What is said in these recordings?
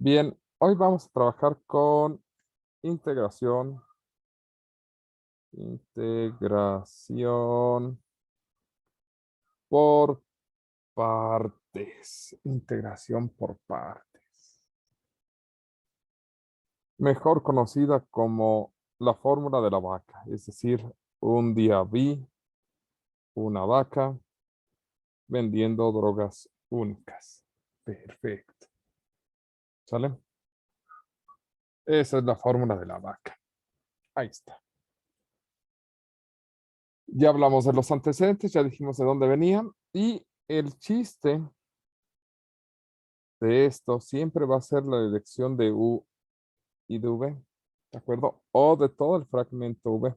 Bien, hoy vamos a trabajar con integración, integración por partes, integración por partes, mejor conocida como la fórmula de la vaca, es decir, un día vi una vaca vendiendo drogas únicas. Perfecto, ¿sale? Esa es la fórmula de la vaca. Ahí está. Ya hablamos de los antecedentes, ya dijimos de dónde venían y el chiste de esto siempre va a ser la dirección de U y de V, ¿de acuerdo? O de todo el fragmento V.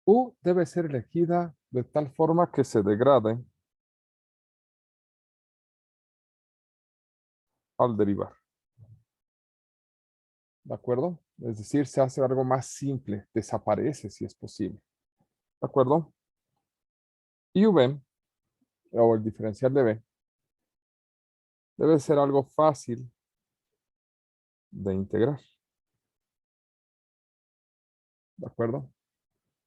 U debe ser elegida de tal forma que se degrade al derivar, ¿de acuerdo? Es decir, se hace algo más simple, desaparece si es posible, ¿de acuerdo? Y V, o el diferencial de V, debe ser algo fácil de integrar, ¿de acuerdo?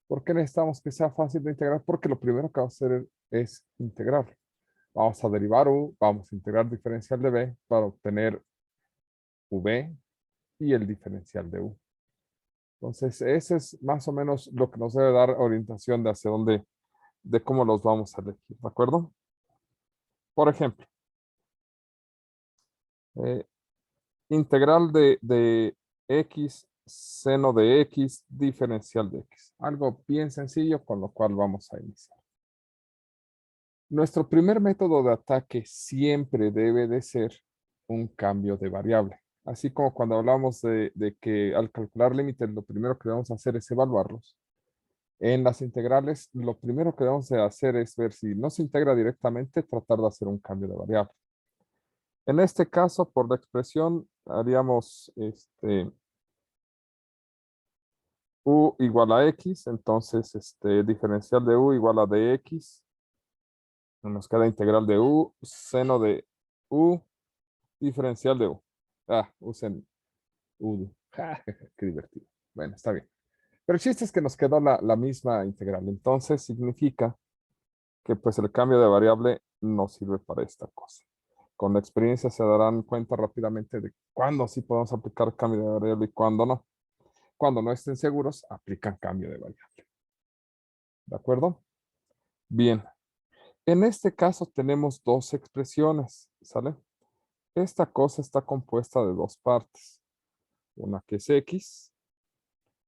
¿Por qué necesitamos que sea fácil de integrar? Porque lo primero que vamos a hacer es integrar. Vamos a derivar U, vamos a integrar diferencial de B para obtener V y el diferencial de U. Entonces, ese es más o menos lo que nos debe dar orientación de hacia dónde, de cómo los vamos a elegir, ¿de acuerdo? Por ejemplo, eh, integral de X, seno de X, diferencial de X. Algo bien sencillo con lo cual vamos a iniciar. Nuestro primer método de ataque siempre debe de ser un cambio de variable. Así como cuando hablamos de que al calcular límites lo primero que debemos hacer es evaluarlos. En las integrales lo primero que debemos de hacer es ver si no se integra directamente, tratar de hacer un cambio de variable. En este caso, por la expresión, haríamos u igual a x, entonces diferencial de u igual a dx. Nos queda integral de u, seno de u, diferencial de u. Usen u. Qué divertido. Bueno, está bien. Pero el chiste es que nos quedó la misma integral. Entonces significa que pues el cambio de variable no sirve para esta cosa. Con la experiencia se darán cuenta rápidamente de cuándo sí podemos aplicar cambio de variable y cuándo no. Cuando no estén seguros, aplican cambio de variable. ¿De acuerdo? Bien. En este caso tenemos dos expresiones, ¿sale? Esta cosa está compuesta de dos partes. Una que es x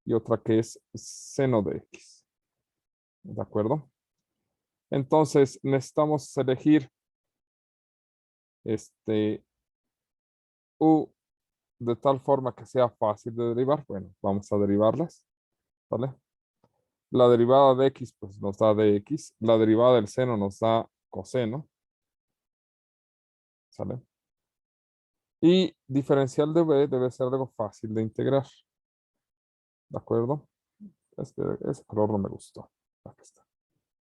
y otra que es seno de x. ¿De acuerdo? Entonces necesitamos elegir u de tal forma que sea fácil de derivar. Bueno, vamos a derivarlas, ¿vale? La derivada de x pues nos da dx. La derivada del seno nos da coseno, ¿sale? Y diferencial de v debe ser algo fácil de integrar, ¿de acuerdo? Ese color no me gustó. Aquí está.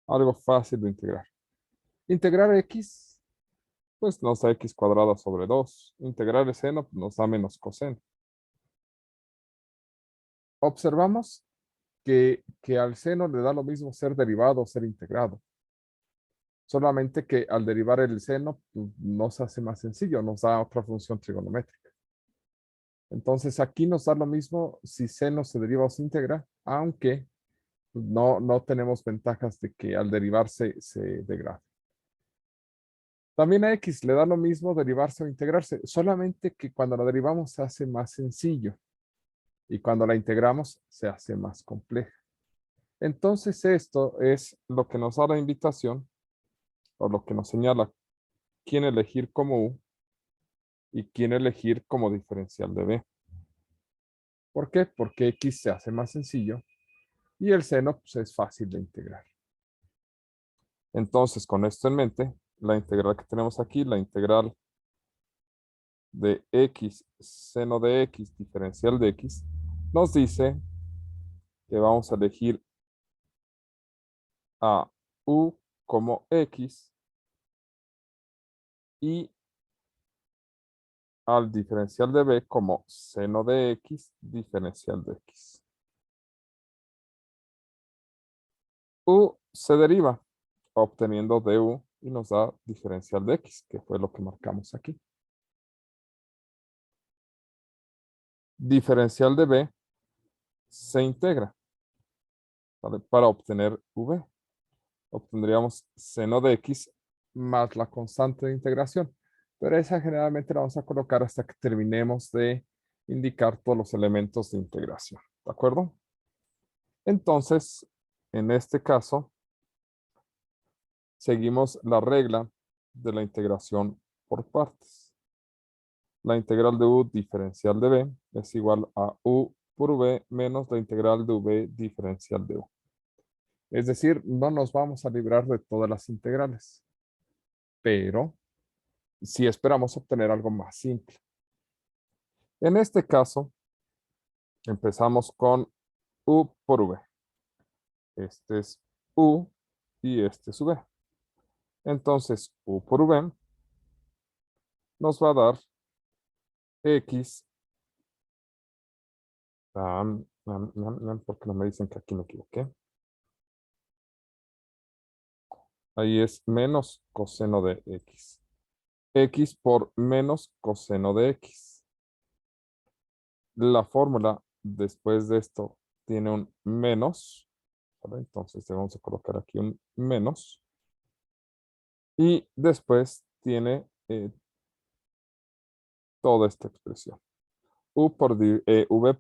Algo fácil de integrar. Integrar x, pues nos da x cuadrada sobre 2. Integrar el seno pues, nos da menos coseno. Observamos que al seno le da lo mismo ser derivado o ser integrado. Solamente que al derivar el seno pues, nos hace más sencillo, nos da otra función trigonométrica. Entonces aquí nos da lo mismo si seno se deriva o se integra, aunque no tenemos ventajas de que al derivarse se degrade. También a X le da lo mismo derivarse o integrarse, solamente que cuando la derivamos se hace más sencillo y cuando la integramos se hace más compleja. Entonces esto es lo que nos da la invitación o lo que nos señala quién elegir como U y quién elegir como diferencial de B. ¿Por qué? Porque X se hace más sencillo y el seno pues, es fácil de integrar. Entonces, con esto en mente, la integral que tenemos aquí, la integral de X, seno de X, diferencial de X, nos dice que vamos a elegir a U como X y al diferencial de b como seno de x diferencial de x. U se deriva obteniendo du y nos da diferencial de x, que fue lo que marcamos aquí. Diferencial de b se integra, ¿vale? Para obtener v. Obtendríamos seno de x más la constante de integración. Pero esa generalmente la vamos a colocar hasta que terminemos de indicar todos los elementos de integración. ¿De acuerdo? Entonces, en este caso, seguimos la regla de la integración por partes. La integral de u diferencial de b es igual a u por v menos la integral de v diferencial de u. Es decir, no nos vamos a librar de todas las integrales, pero si esperamos obtener algo más simple. En este caso, empezamos con u por v. Este es u y este es v. Entonces, u por v nos va a dar x. ¿Por qué no me dicen que aquí me equivoqué? Ahí es menos coseno de x. X por menos coseno de x. La fórmula después de esto tiene un menos, ¿vale? Entonces le vamos a colocar aquí un menos. Y después tiene toda esta expresión. V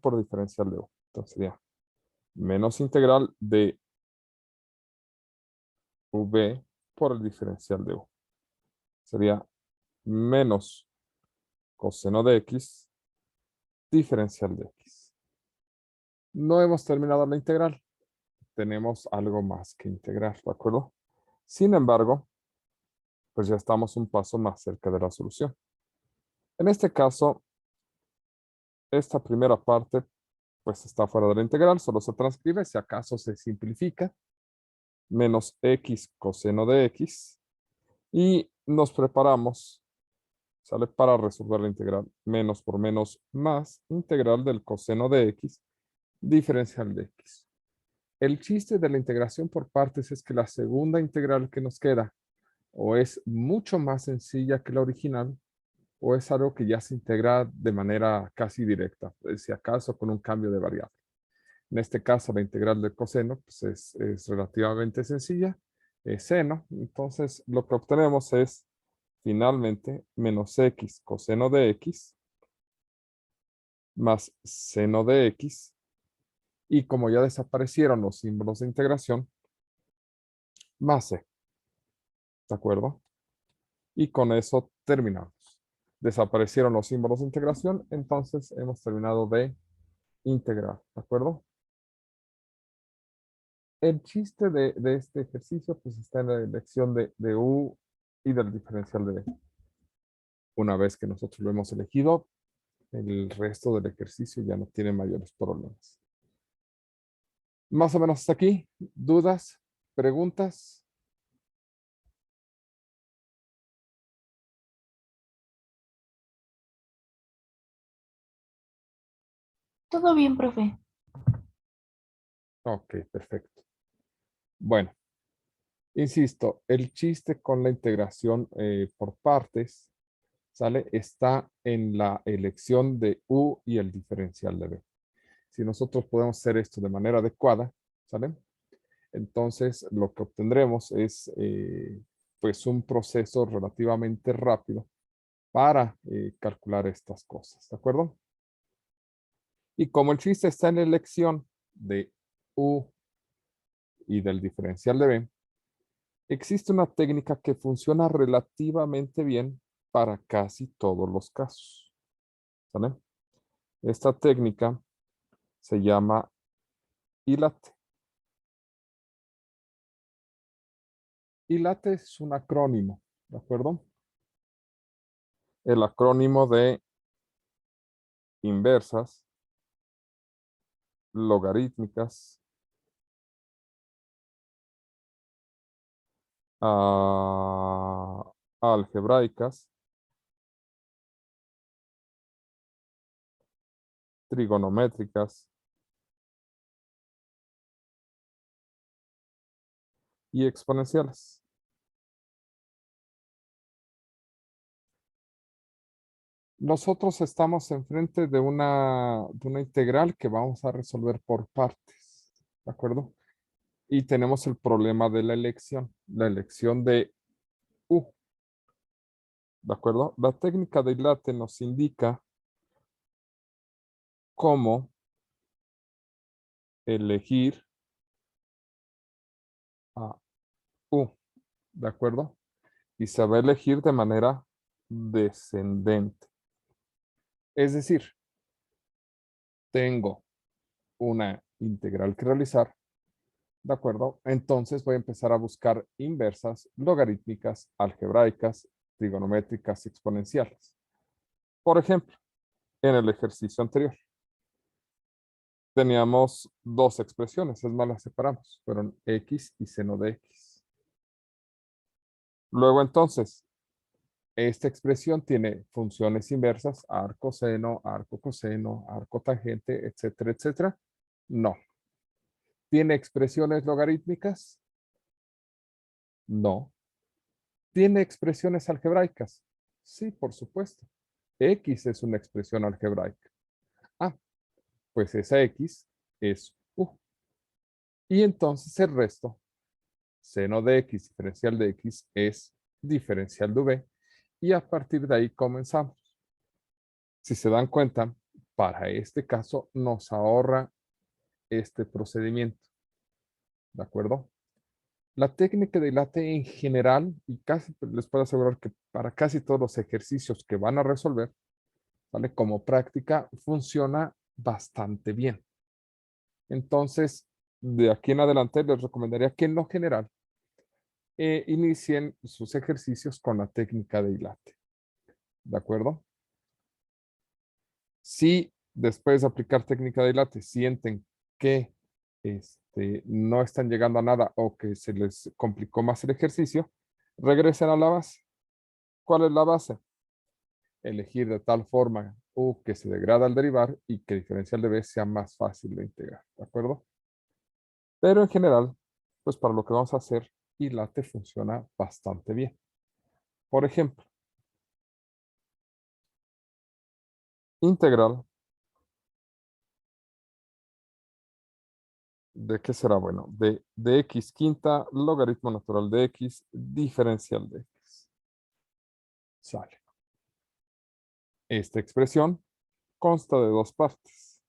por diferencial de u. Entonces sería menos integral de v por el diferencial de u. Sería menos coseno de x diferencial de x. No hemos terminado la integral. Tenemos algo más que integrar, ¿de acuerdo? Sin embargo, pues ya estamos un paso más cerca de la solución. En este caso, esta primera parte pues está fuera de la integral, solo se transcribe, si acaso se simplifica, menos x coseno de x, y nos preparamos, ¿sale? Para resolver la integral, menos por menos más integral del coseno de x diferencial de x. El chiste de la integración por partes es que la segunda integral que nos queda o es mucho más sencilla que la original o es algo que ya se integra de manera casi directa, si acaso con un cambio de variable. En este caso, la integral del coseno pues es relativamente sencilla, es seno. Entonces, lo que obtenemos es finalmente menos x coseno de x más seno de x. Y como ya desaparecieron los símbolos de integración, más c. ¿De acuerdo? Y con eso terminamos. Desaparecieron los símbolos de integración, entonces hemos terminado de integrar. ¿De acuerdo? El chiste de este ejercicio pues está en la elección de u y del diferencial de b. Una vez que nosotros lo hemos elegido, el resto del ejercicio ya no tiene mayores problemas. Más o menos hasta aquí. ¿Dudas? ¿Preguntas? Todo bien, profe. Ok, perfecto. Bueno, insisto, el chiste con la integración por partes, ¿sale? Está en la elección de u y el diferencial de b. Si nosotros podemos hacer esto de manera adecuada, ¿sale? Entonces, lo que obtendremos es pues un proceso relativamente rápido para calcular estas cosas, ¿de acuerdo? Y como el chiste está en la elección de u y del diferencial de b, existe una técnica que funciona relativamente bien para casi todos los casos, ¿sale? Esta técnica se llama ILATE. ILATE es un acrónimo, ¿de acuerdo? El acrónimo de inversas, logarítmicas, algebraicas trigonométricas y exponenciales. Nosotros estamos enfrente de una integral que vamos a resolver por partes, ¿de acuerdo? Y tenemos el problema de la elección de U, ¿de acuerdo? La técnica de Ilate nos indica cómo elegir a U, ¿de acuerdo? Y se va a elegir de manera descendente. Es decir, tengo una integral que realizar, ¿de acuerdo? Entonces voy a empezar a buscar inversas, logarítmicas, algebraicas, trigonométricas, exponenciales. Por ejemplo, en el ejercicio anterior, teníamos dos expresiones, es más, las separamos. Fueron x y seno de x. Luego entonces, esta expresión tiene funciones inversas, arco seno, arco coseno, arco tangente, etcétera, etcétera. No. ¿Tiene expresiones logarítmicas? No. ¿Tiene expresiones algebraicas? Sí, por supuesto. X es una expresión algebraica. Ah, pues esa X es U. Y entonces el resto, seno de X, diferencial de X, es diferencial de V. Y a partir de ahí comenzamos. Si se dan cuenta, para este caso nos ahorra este procedimiento. ¿De acuerdo? La técnica de Ilate en general, y casi les puedo asegurar que para casi todos los ejercicios que van a resolver, ¿vale? Como práctica, funciona bastante bien. Entonces, de aquí en adelante les recomendaría que en lo general inicien sus ejercicios con la técnica de Ilate. ¿De acuerdo? Si después de aplicar técnica de Ilate sienten que no están llegando a nada o que se les complicó más el ejercicio, regresen a la base. ¿Cuál es la base? Elegir de tal forma U que se degrada al derivar y que diferencial de B sea más fácil de integrar. ¿De acuerdo? Pero en general, pues para lo que vamos a hacer, Ilate funciona bastante bien. Por ejemplo, integral. ¿De qué será? Bueno, de x quinta, logaritmo natural de x, diferencial de x. Sale. Esta expresión consta de dos partes.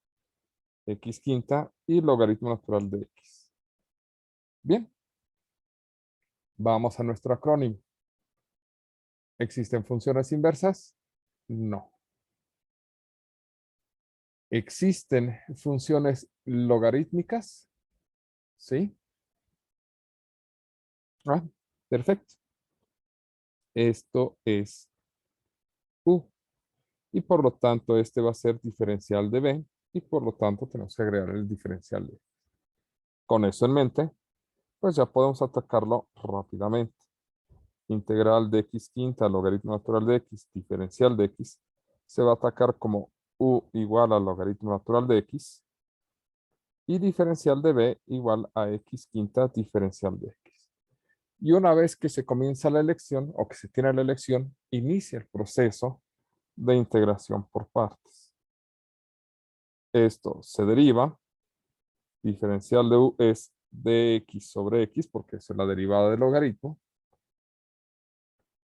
X quinta y logaritmo natural de x. Bien. Vamos a nuestro acrónimo. ¿Existen funciones inversas? No. ¿Existen funciones logarítmicas? Sí. Ah, perfecto. Esto es U. Y por lo tanto, este va a ser diferencial de B. Y por lo tanto, tenemos que agregar el diferencial de B. Con eso en mente, pues ya podemos atacarlo rápidamente. Integral de x quinta, logaritmo natural de x, diferencial de x, se va a atacar como U igual al logaritmo natural de x. Y diferencial de B igual a x quinta diferencial de x. Y una vez que se comienza la elección o que se tiene la elección, inicia el proceso de integración por partes. Esto se deriva. Diferencial de U es dx sobre x porque es la derivada del logaritmo.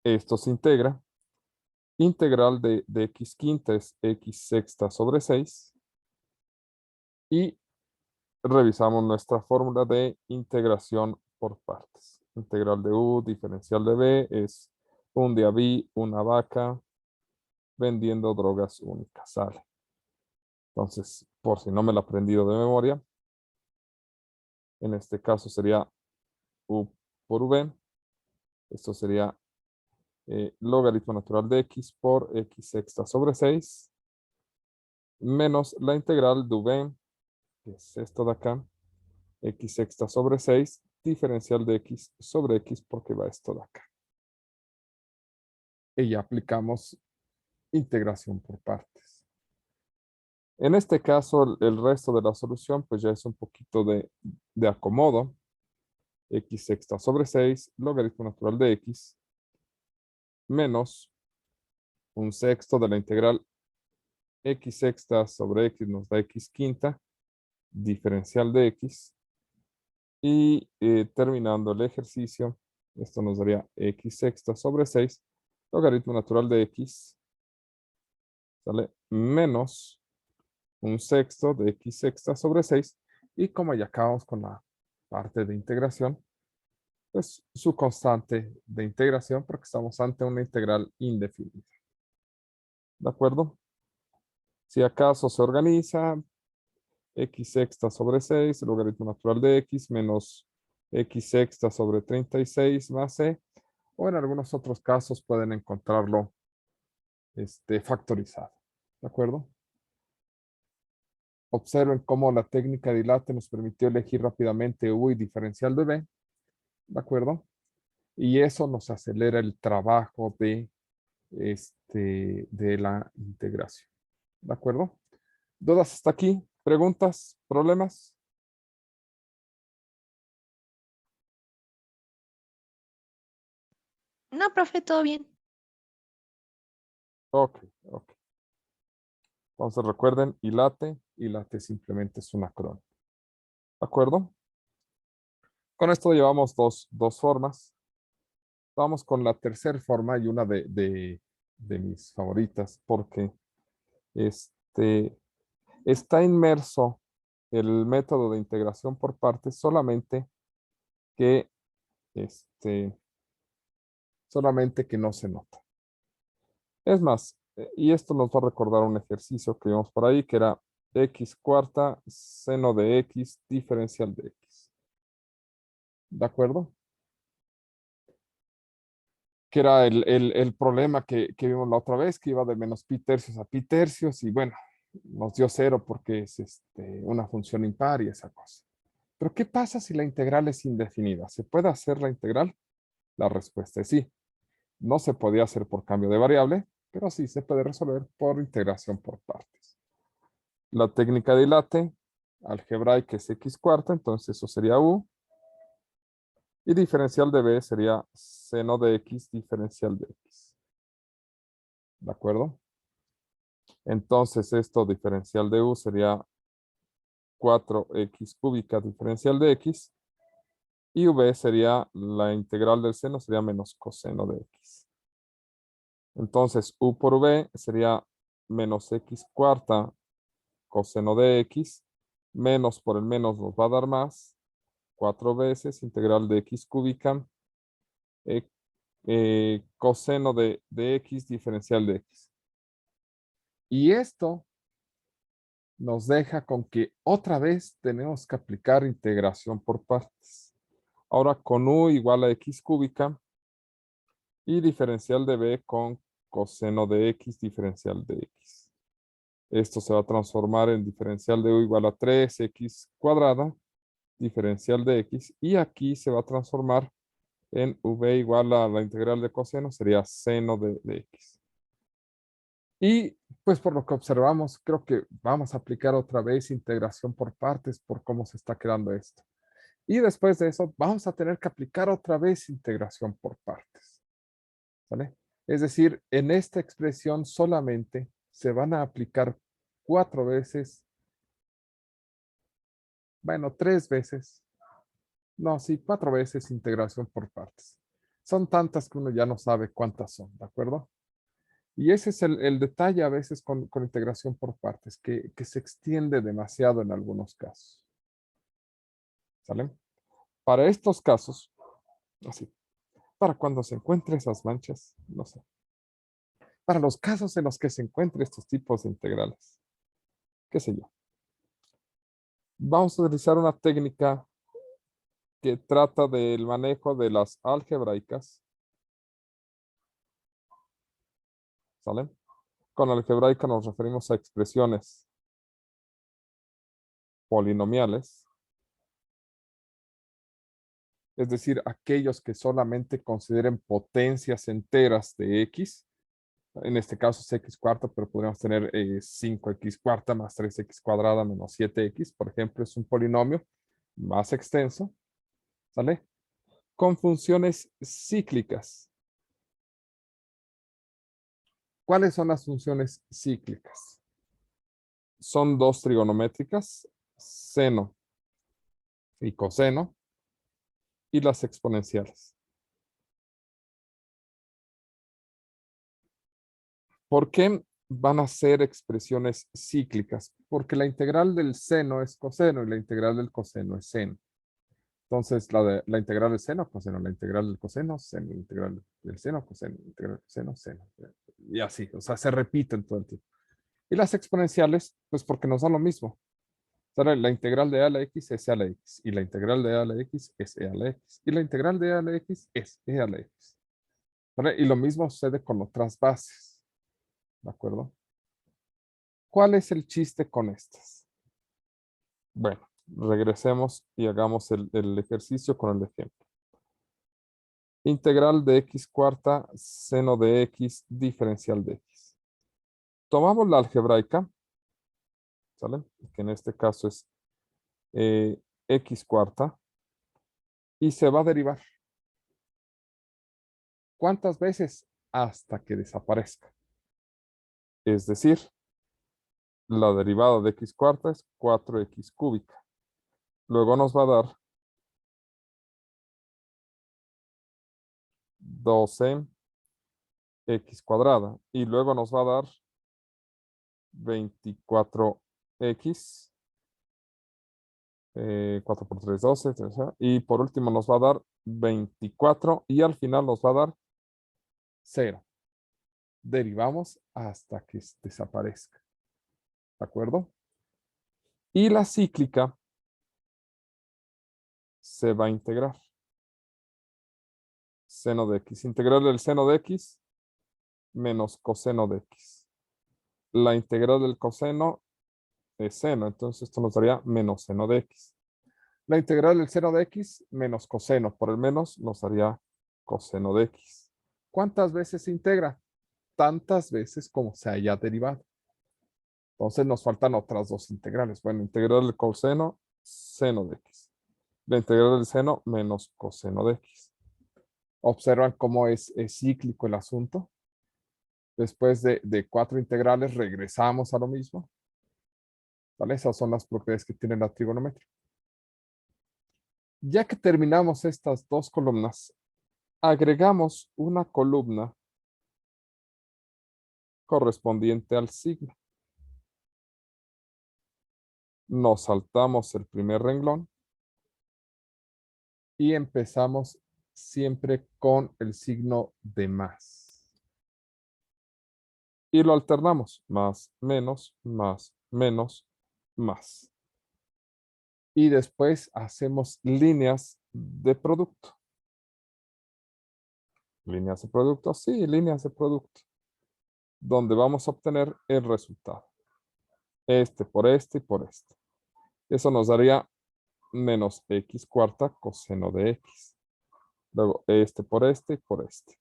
Esto se integra. Integral de x quinta es x sexta sobre 6. Y revisamos nuestra fórmula de integración por partes. Integral de U, diferencial de B es un día vi, una vaca, vendiendo drogas únicas. Sale. Entonces, por si no me lo he aprendido de memoria, en este caso sería U por V. Esto sería logaritmo natural de x por x sexta sobre 6 menos la integral de V, que es esto de acá, x sexta sobre 6, diferencial de x sobre x porque va esto de acá. Y ya aplicamos integración por partes. En este caso, el resto de la solución, pues ya es un poquito de acomodo. X sexta sobre 6, logaritmo natural de X, menos un sexto de la integral X sexta sobre X nos da X quinta, diferencial de X. Y terminando el ejercicio, esto nos daría X sexta sobre 6, logaritmo natural de X, ¿sale? Menos un sexto de X sexta sobre 6. Y como ya acabamos con la parte de integración, pues su constante de integración, porque estamos ante una integral indefinida. ¿De acuerdo? Si acaso se organiza, X sexta sobre 6, el logaritmo natural de X, menos X sexta sobre 36 más C, o en algunos otros casos pueden encontrarlo factorizado. ¿De acuerdo? Observen cómo la técnica de Dilate nos permitió elegir rápidamente U y diferencial de B. ¿De acuerdo? Y eso nos acelera el trabajo de la integración. ¿De acuerdo? ¿Dudas hasta aquí? ¿Preguntas? ¿Problemas? No, profe, todo bien. Ok, ok. Entonces recuerden, ILATE simplemente es un acrónimo. ¿De acuerdo? Con esto llevamos dos formas. Vamos con la tercera forma y una de mis favoritas, porque está inmerso el método de integración por partes que, este, solamente que no se nota. Es más, y esto nos va a recordar un ejercicio que vimos por ahí, que era x cuarta seno de x diferencial de x. ¿De acuerdo? Que era el problema que vimos la otra vez, que iba de menos pi tercios a pi tercios, y bueno, nos dio cero porque es una función impar y esa cosa. Pero ¿qué pasa si la integral es indefinida? ¿Se puede hacer la integral? La respuesta es sí. No se podía hacer por cambio de variable, pero sí se puede resolver por integración por partes. La técnica de Dilate algebraica es x cuarta, entonces eso sería u. Y diferencial de b sería seno de x diferencial de x. ¿De acuerdo? Entonces esto diferencial de u sería 4x cúbica diferencial de x. Y v sería la integral del seno, sería menos coseno de x. Entonces u por v sería menos x cuarta coseno de x, menos por el menos nos va a dar más, 4 veces integral de x cúbica, coseno de x diferencial de x. Y esto nos deja con que otra vez tenemos que aplicar integración por partes. Ahora con u igual a x cúbica y diferencial de b con coseno de x diferencial de x. Esto se va a transformar en diferencial de u igual a 3x cuadrada, diferencial de x, y aquí se va a transformar en v igual a la integral de coseno, sería seno de x. Y pues por lo que observamos, creo que vamos a aplicar otra vez integración por partes por cómo se está quedando esto. Y después de eso, vamos a tener que aplicar otra vez integración por partes. ¿Vale? Es decir, en esta expresión solamente se van a aplicar 4 veces, bueno, 3 veces, no, sí, 4 veces integración por partes. Son tantas que uno ya no sabe cuántas son, ¿de acuerdo? Y ese es el detalle a veces con integración por partes, que se extiende demasiado en algunos casos. ¿Sale? Para estos casos, así, para cuando se encuentren esas manchas, no sé. Para los casos en los que se encuentren estos tipos de integrales, qué sé yo. Vamos a utilizar una técnica que trata del manejo de las algebraicas. ¿Sale? Con algebraica nos referimos a expresiones polinomiales, es decir, aquellos que solamente consideren potencias enteras de x, En este caso es x cuarta, pero podríamos tener 5x cuarta más 3x cuadrada menos 7x. Por ejemplo, es un polinomio más extenso, ¿sale? Con funciones cíclicas. ¿Cuáles son las funciones cíclicas? Son dos trigonométricas, seno y coseno, y las exponenciales. ¿Por qué van a ser expresiones cíclicas? Porque la integral del seno es coseno y la integral del coseno es seno. Entonces, la integral del seno, coseno, la integral del coseno, seno, la integral del seno, coseno, la integral del coseno, seno. Y así, o sea, se repiten todo el tiempo. Y las exponenciales, pues porque nos dan lo mismo. ¿Sale? La integral de a a la x es e a la x. Y la integral de a a la x es e a la x. Y la integral de a a la x es e a la x. ¿Sale? Y lo mismo sucede con otras bases. ¿De acuerdo? ¿Cuál es el chiste con estas? Bueno, regresemos y hagamos el ejercicio con el ejemplo. Integral de x cuarta, seno de x, diferencial de x. Tomamos la algebraica, ¿sale? Que en este caso es x cuarta, y se va a derivar. ¿Cuántas veces? Hasta que desaparezca. Es decir, la derivada de x cuarta es 4x cúbica. Luego nos va a dar 12x cuadrada. Y luego nos va a dar 24x. 4 por 3, 12. Y por último nos va a dar 24. Y al final nos va a dar 0. Derivamos hasta que desaparezca. ¿De acuerdo? Y la cíclica se va a integrar. Seno de x. Integral del seno de x menos coseno de x. La integral del coseno es seno, entonces esto nos daría menos seno de x. La integral del seno de x menos coseno, por el menos nos daría coseno de x. ¿Cuántas veces se integra? Tantas veces como se haya derivado. Entonces nos faltan otras dos integrales. Bueno, integral del coseno, seno de x. La integral del seno menos coseno de x. Observan cómo es cíclico el asunto. Después de 4 integrales regresamos a lo mismo. ¿Vale? Esas son las propiedades que tiene la trigonometría. Ya que terminamos estas dos columnas, agregamos una columna correspondiente al signo. Nos saltamos el primer renglón y empezamos siempre con el signo de más. Y lo alternamos, más, menos, más, menos, más. Y después hacemos líneas de producto. Líneas de producto, sí, líneas de producto. Donde vamos a obtener el resultado. Este por este y por este. Eso nos daría menos x cuarta coseno de x. Luego este por este y por este.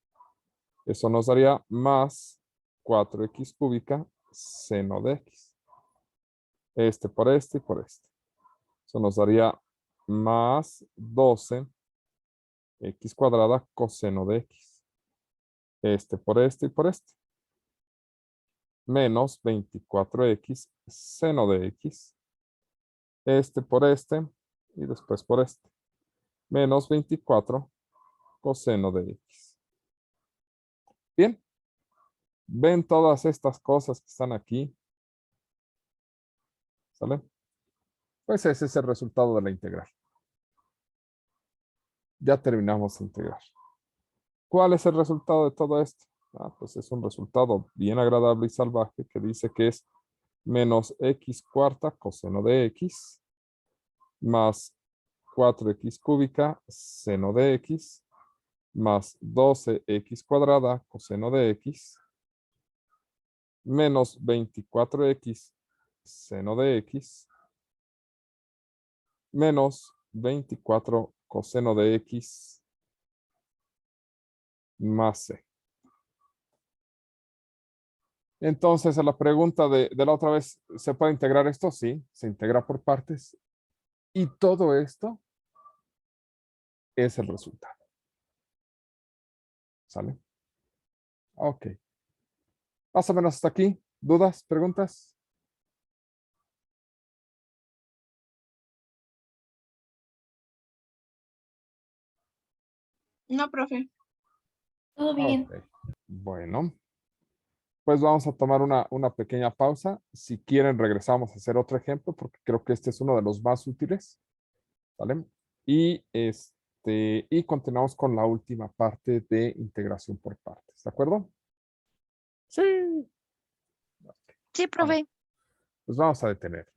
Eso nos daría más 4x cúbica seno de x. Este por este y por este. Eso nos daría más 12x cuadrada coseno de x. Este por este y por este. Menos 24x seno de x. Este por este y después por este. Menos 24 coseno de x. Bien. ¿Ven todas estas cosas que están aquí? ¿Sale? Pues ese es el resultado de la integral. Ya terminamos de integrar. ¿Cuál es el resultado de todo esto? Pues es un resultado bien agradable y salvaje que dice que es menos x cuarta coseno de x más 4x cúbica seno de x más 12x cuadrada coseno de x menos 24x seno de x menos 24 coseno de x más c. Entonces, a la pregunta de la otra vez, ¿se puede integrar esto? Sí, se integra por partes. Y todo esto es el resultado. ¿Sale? Ok. Más o menos hasta aquí. ¿Dudas? ¿Preguntas? No, profe. Todo bien. Ok. Bueno, pues vamos a tomar una pequeña pausa. Si quieren, regresamos a hacer otro ejemplo porque creo que este es uno de los más útiles. ¿Vale? Y continuamos con la última parte de integración por partes. ¿De acuerdo? Sí. Sí, Vamos. profe. Pues vamos a detener.